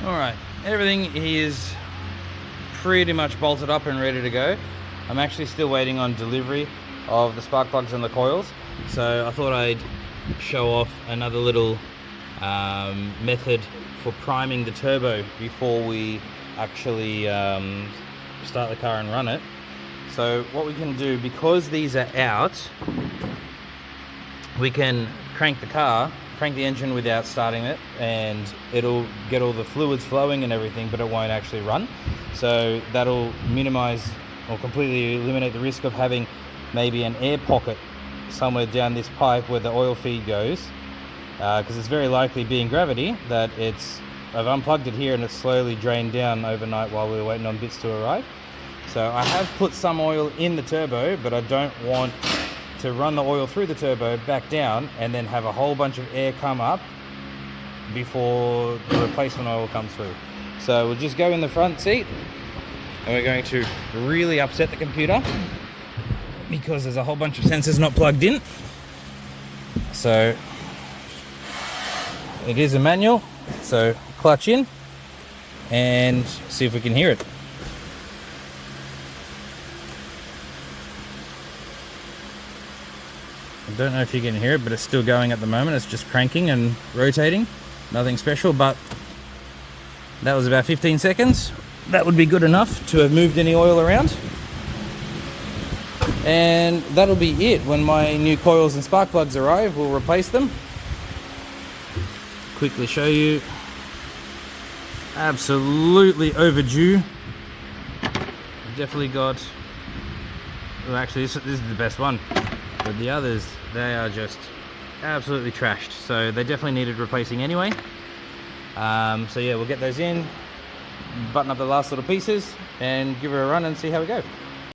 Alright, everything is pretty much bolted up and ready to go. I'm actually still waiting on delivery of the spark plugs and the coils, so I thought I'd show off another little method for priming the turbo before we actually start the car and run it. So what we can do, because these are out, we can crank the engine without starting it, and it'll get all the fluids flowing and everything, but it won't actually run. So that'll minimize or completely eliminate the risk of having maybe an air pocket somewhere down this pipe where the oil feed goes, because it's very likely, being gravity, that I've unplugged it here and it's slowly drained down overnight while we were waiting on bits to arrive. So I have put some oil in the turbo, but I don't want to run the oil through the turbo back down and then have a whole bunch of air come up before the replacement oil comes through. So we'll just go in the front seat, and we're going to really upset the computer because there's a whole bunch of sensors not plugged in. So it is a manual, so clutch in and see if we can hear it. I don't know if you can hear it, but it's still going at the moment. It's just cranking and rotating. Nothing special, but that was about 15 seconds. That would be good enough to have moved any oil around. And that'll be it. When my new coils and spark plugs arrive, we'll replace them. Quickly show you. Absolutely overdue. Definitely got... Well, actually, this is the best one. But the others, they are just absolutely trashed. So they definitely needed replacing anyway. So yeah, we'll get those in, button up the last little pieces, and give her a run and see how we go.